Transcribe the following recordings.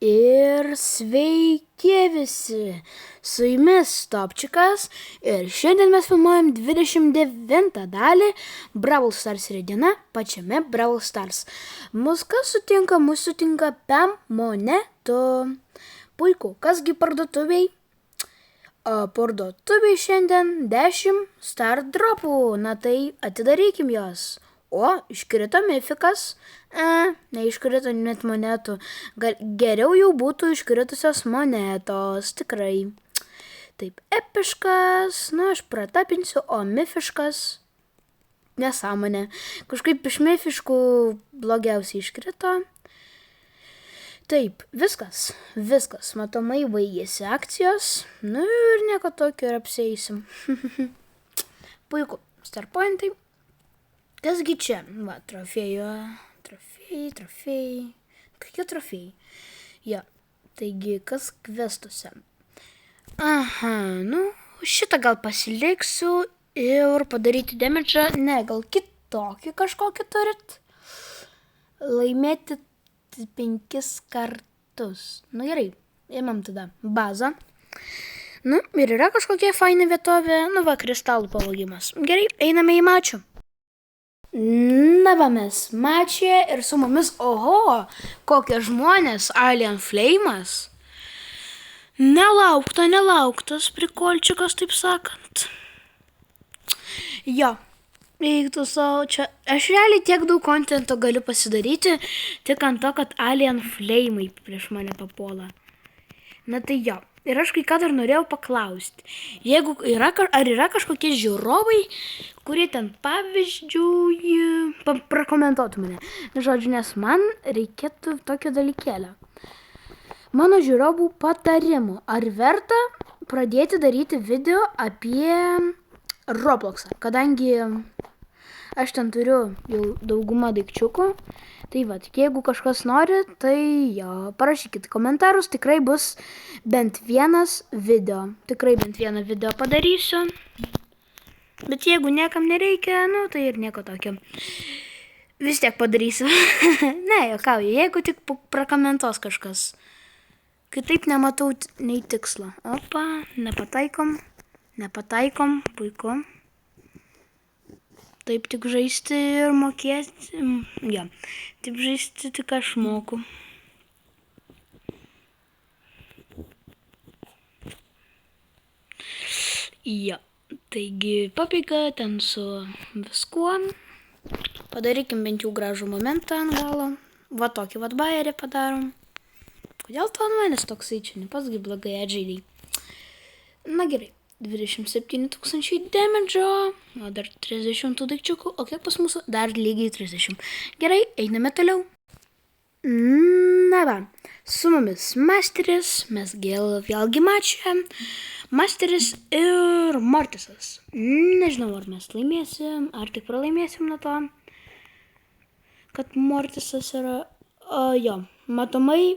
Ir sveiki visi, su jumis Topčikas ir šiandien mes filmuojam 29 dalį Brawl Stars diena pačiame Brawl Stars. Kas sutinka, mus sutinka 5 monetų. Puiku, kasgi parduotuviai? Parduotuviai šiandien 10 Star Dropų, na tai atidarykim jos. O, iškrito mifikas. Neiškrito net monetų. Geriau jau būtų iškritusios monetos, tikrai. Taip, epiškas, aš pratapinsiu, o mifiškas nesąmonė. Kažkaip iš mifiškų blogiausiai iškrito. Taip, viskas. Matomai baigėsi akcijos. Ir nieko tokio ir apsieisim. Puiku, starpointai. Kasgi čia? Va, trofėjai. Kokie trofėjai? Jo, taigi, kas kvestuose? Šitą gal pasiliksiu ir padaryti damage. Ne, gal kitokį kažkokį turit. Laimėti 5 kartus. Gerai, imam tada bazą. Ir yra kažkokia faina vietovė. Kristalų pavogimas. Gerai, einame į mačių. Mes mačia ir su mumis, oho, kokie žmonės, Alien Flamas. Nelauktas prikolčiukas, taip sakant. Jo, reiktų savo čia. Aš realiai tiek daug kontento galiu pasidaryti, tik ant to, kad Alien Flamai prieš mane papuola. Tai jo. Ir aš kai ką dar norėjau paklausti. Ar yra kažkokie žiūrovai, kurie ten pavyzdžiui prakomentuotų mane. Žodžiu, nes man reikėtų tokio dalykėlio. Mano žiūrovų patarimų. Ar verta pradėti daryti video apie Robloxą? Kadangi aš ten turiu jau daugumą daikčiukų. Tai jeigu kažkas nori, tai jo, parašykit komentarus, tikrai bus bent vienas video. Tikrai bent vieną video padarysiu. Bet jeigu niekam nereikia, tai ir nieko tokio. Vis tiek padarysiu. Ne, juokauju, jeigu tik prakomentuos kažkas. Kitaip nematau nei tikslo. Opa, nepataikom, puiku. Taip tik žaisti ir mokėti. Jo, taip žaisti tik aš moku. Jo, taigi pabaiga ten su viskuo. Padarykim bent jau gražų momentą ant galo. Va tokį bajerį padarom. Kodėl tu ant manęs toksai čia, nepasgi blogai atžaidai? Gerai. 27 000 damage, o dar 30 daikčiukų, o kiek pas mūsų? Dar lygiai 30. Gerai, einame toliau. Su mumis Masteris, mes vėlgi mačia, Masteris ir Mortisas. Nežinau, ar mes laimėsim, ar tik pralaimėsim nuo to, kad Mortisas yra, jo, matomai,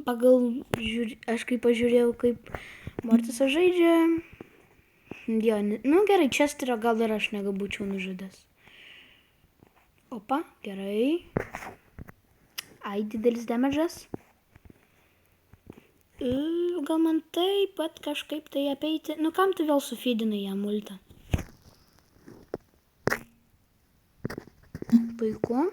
aš kaip pažiūrėjau, kaip Mortisas žaidžia. Jo, gerai, Chesterio gal ir aš nebūčiau nužudęs. Opa, gerai. Ai, didelis damage'as. Gal man taip pat kažkaip tai apeiti. Kam tu vėl sufeidinai jam ultą? Puiku.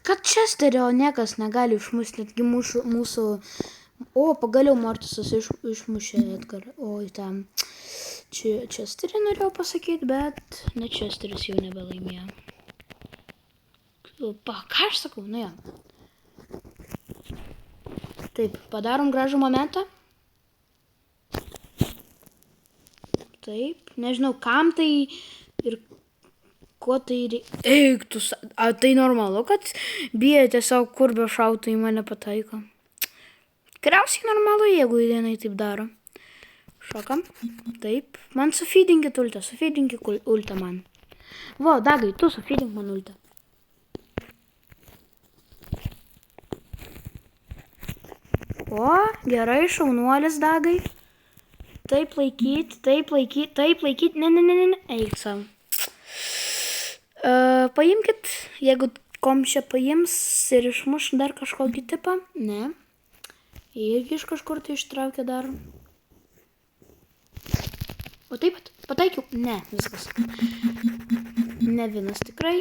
Kad Chesterio niekas negali išmušti, netgi mūsų... O, pagaliau Mortisas išmušė Edgarą. O, tam Chesterį norėjau pasakyti, bet ne Chesteris jau nebelaimėjo. Ką aš sakau? Jo. Taip, padarom gražų momentą. Taip, nežinau, kam tai ir ko tai reiktų. Tai normalu, kad bijo tiesiog kur be šautų į mane pataiko. Tikriausiai normalu, jeigu įdienai taip daro. Šokam. Taip. Man sufeedinkit ultą man. Va, Dagai, tu sufeedink man ultą. O, gerai, šaunuolis Dagai. Taip laikyti. Ne. Eik savo. Paimkit, jeigu komšė paims ir išmuš dar kažkokį tipą. Ne. Irgi iš kažkur tai ištraukia dar. O taip pat, pataikiau. Ne, viskas. Ne vienas tikrai.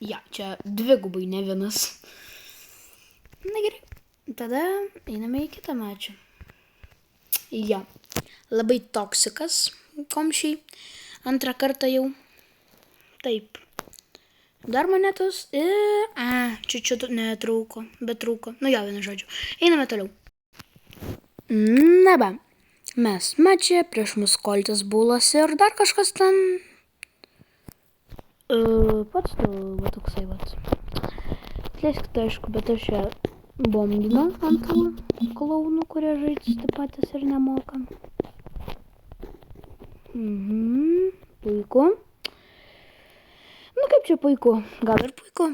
Ja, čia dvigubai ne vienas. Na gerai. Tada einame į kitą mačą. Ja, labai toksikas komšiai. Antrą kartą jau. Taip. Dar monetos ir... čia netrūko, bet trūko. Nu jo, vienu žodžiu. Einame toliau. Na ba. Mes mačia, prieš mus koltis bulas ir dar kažkas ten. Pats tu, va toksai, va. Atleiskit, aišku, bet aš čia bombinu ant tų klaunų, kurie žaisti patys ir nemoka. Puiku. Nu kaip čia puiku? Gal ir puiku.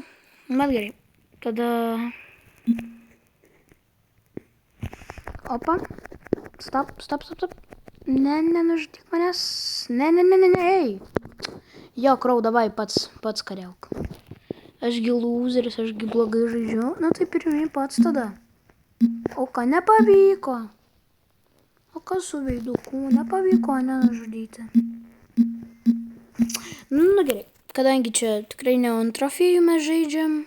Bet gerai. Tada... Opa. Stop. Ne, nenužudyk manęs. Ne, ei. Jo, Krau, davai, pats kariauk. Ašgi lūzeris, ašgi blogai žaidžiu. Na tai pirmiai pats tada. O ką nepavyko? O kas su veiduku? Nepavyko nenužudyti. Nu gerai, kadangi čia tikrai ne ant trofėjų mes žaidžiam.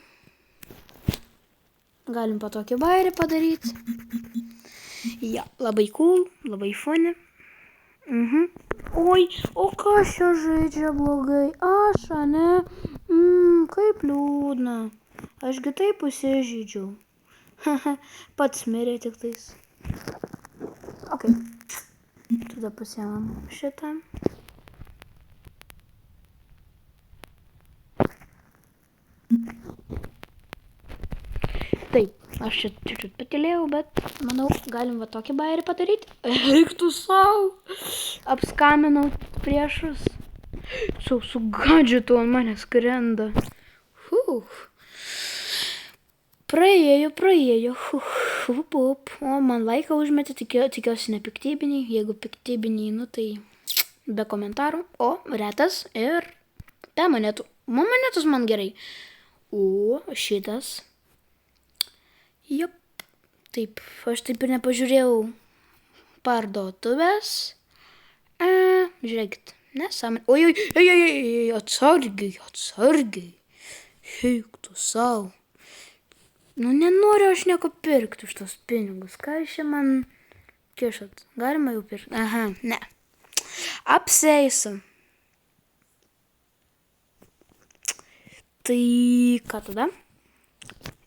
Galim tokį bairį padaryti. Ja, labai cool, labai funny. Oi, o kas čia žaidžia blogai? Aš, ne? Kaip liūdna. Ašgi taip užsižaidžiau. Pats mirė tik tais. Ok. Tada pasiemam šitą. Taip, aš čia čiut patylėjau, bet manau, galim va tokį bairį padaryti. Eiktų savo. Apskaminau priešus. Su gadžetu ant manęs skrenda. Praėjo. O man laiką užmetė, tikiuosi ne piktybiniai. Jeigu piktybiniai, nu tai be komentarų. O, retas ir be monetų. Monetos man gerai. O, šitas. Jop. Taip, aš taip ir nepažiūrėjau parduotuvės. Žiūrėkit, nesąmonė. Oi, atsargiai. Eik tu savo. Nu, nenoriu aš nieko pirkti už tos pinigus. Ką iš čia man kišat? Galima jau pirkti? Aha, ne. Apseisu. Tai ką tada?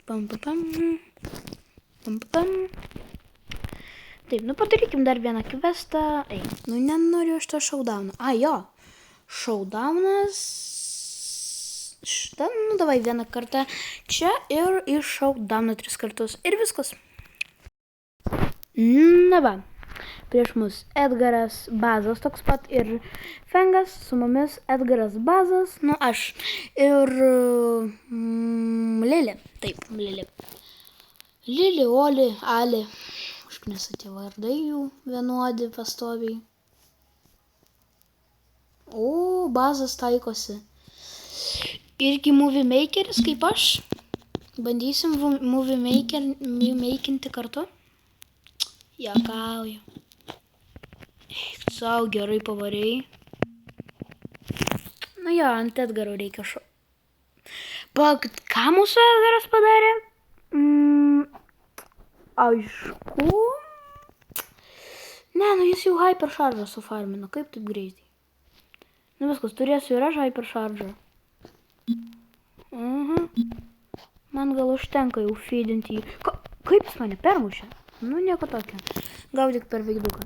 Pam. Taip, nu padarykim dar vieną kvestą. Ei, nu nenoriu aš to showdowno. Jo. Showdownas. Šitą, nu davai vieną kartą čia ir iš showdowno 3 kartus. Ir viskas. Na va. Prieš mus Edgaras Bazas toks pat ir Fengas, su mumis Edgaras Bazas, nu aš ir Lili. Taip, Lili. Lili, Oli, Ali. Užknisa tie vardai jų vienodi pastoviai. O, Bazas taikosi. Irgi movie makeris kaip aš. Bandysim movie makinti kartu. Juokauju. Eik sau, gerai pavarėjai. Nu jo, ant Edgaro reikia ką mūsų Edgaras padarė? Aišku. Ne, nu jis jau hypercharge'ą sufarmino. Kaip taip greitai? Nu viskas, turėsiu ir aš hypercharge'ą. Man gal užtenka jau feedinti jį. Kaip jis mane permušė? Nu nieko tokio. Gaudyk per veiduką.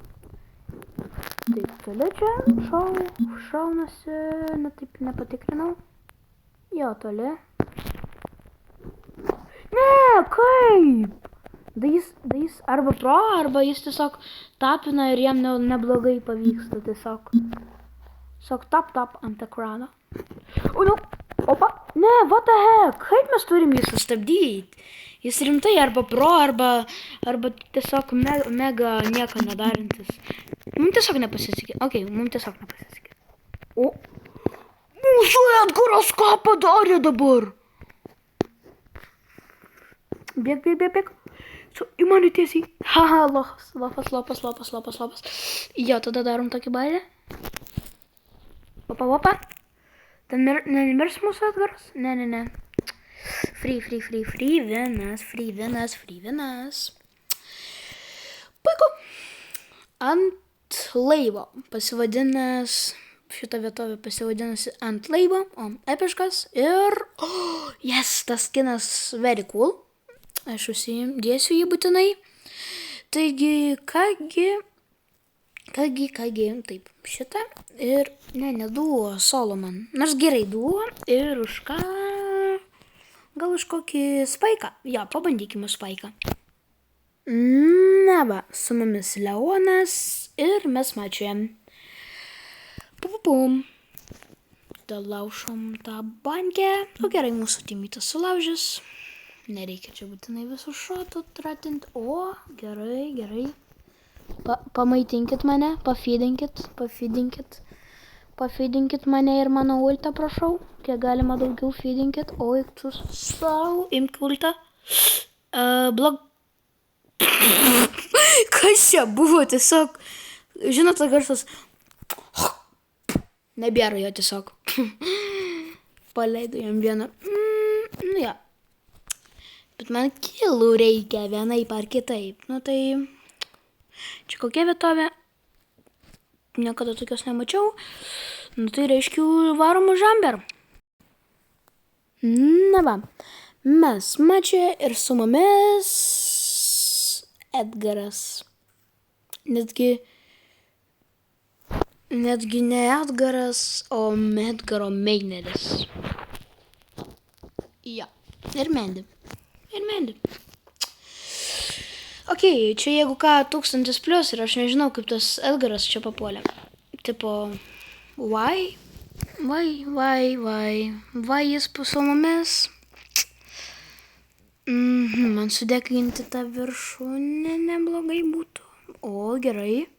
Taip, toliau čia šaunasi, taip nepatikrinau. Jo, toli. Ne, kaip? Da jis arba arba jis tiesiog tapina ir jam neblogai pavyksta tiesiog. Tiesiog tap ant ekrano. O, nu, Opa, ne, what the heck, kaip mes turim jį sustabdyti? Jis rimtai arba pro, arba tiesiog mega nieko nedarantis. Mums tiesiog nepasisekė. Ok, mums tiesiog nepasisekė. O, mūsų Edgaras ką padarė dabar? Bėg. Į mane tiesiai. Haha, lopas. Jo, tada darom tokį bailę. Opa. Ten nemirs mūsų Edgaras? Ne. Free vienas. Puiku. Ant laivo pasivadinęs, šitą vietovę pasivadinusi ant laivo, o epiškas ir... Yes, tas kinas very cool. Aš užsidėsiu jį būtinai. Taigi, kągi, taip, šitą ir, ne duo, solo man. Nors gerai duo ir už ką... Gal už kokį spaiką? Jo, pabandykime spaiką. Na va, su mumis Leonas ir mes mačiujam. Pum. Tada laušom tą bankę. O gerai, mūsų timytas sulaužys. Nereikia čia būtinai visų šotų tratint. O, gerai. Pamaitinkit mane, pafidinkit mane ir mano ultą, prašau. Kiek galima daugiau fidinkit. Oi, tu savo, imk ultą. Kas čia buvo tiesiog? Žinot, tas garsas. Nebėra jo tiesiog. Paleido jam vieną. Nu ja. Bet man kilų reikia vienaip ar kitaip. Nu tai... Čia kokia vietovė? Niekada tokios nemačiau. Nu tai reiškia varom už Amber. Na va. Mes mačią ir su mumis Edgaras. Netgi ne Edgaras, o Edgaro Meineris. Ja. Ir Mendy. Ok, čia jeigu ką 1000+ ir aš nežinau, kaip tas Edgaras čia papuolė. Tipo, why jis su mumis? Man sudeglinti tą viršūnę neblogai būtų. O, gerai.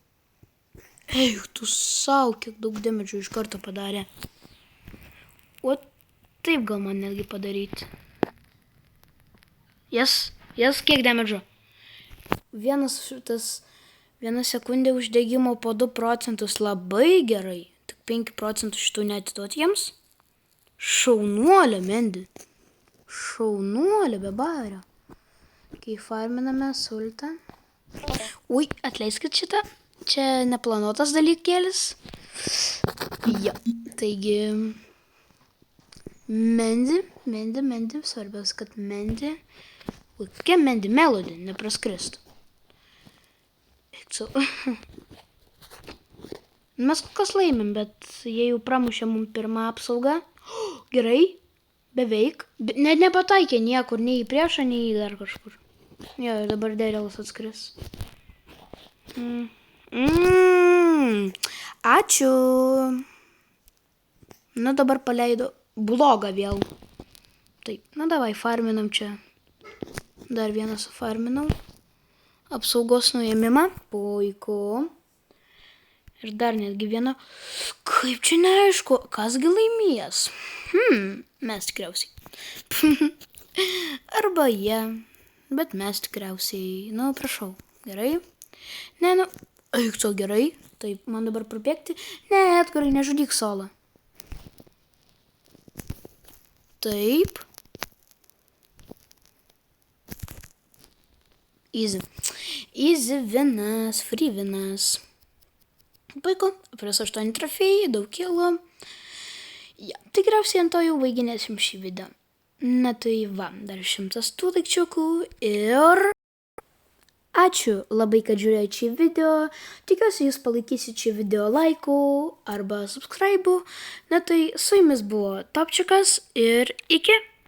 Eik, tu sau, kiek daug damage iš karto padarė. O taip gal man netgi padaryti. Jas, kiek damage? Viena sekundė uždegimo po 2% labai gerai. Tik 5% šitų neatiduot jiems. Šaunuolė, Mendy. Šaunuolė, be bario. Kai farminame sultą. Ui, atleiskit šitą. Čia neplanuotas dalykėlis. Jo, taigi... Mendy. Svarbiausia, kad Mendy... Kokia Mendy Melody, nepraskristų. Mes kas laimim, bet jie jau pramušė mums pirmą apsaugą. Gerai, beveik. Net nepataikė niekur, nei į priešą, nei į dar kažkur. Jo, ir dabar Darylas atskris. Ačiū. Na dabar paleido blogą vėl. Taip, na davai, farminam čia. Dar vieną sufarminau. Apsaugos nuėmimą. Puiku. Ir dar netgi vieną. Kaip čia neaišku, kasgi laimės? Mes tikriausiai. Arba jie. Bet mes tikriausiai. Nu, prašau. Gerai? Ne, nu. Eik, to gerai. Taip, man dabar prabėgti. Ne, Edgarai, nežudyk solą. Taip. Easy vinas, free vinas. Puiku, plus 8 trofėjai, daug kilų. Ja, tikriausiai ant to jau baiginėsim šį video. Na tai va, dar 100 tų daikčiukų ir... Ačiū labai, kad žiūrėjote šį video. Tikiuosi, jūs palaikysit šį video laiku arba subscribe. Na tai su jumis buvo Topčikas ir iki.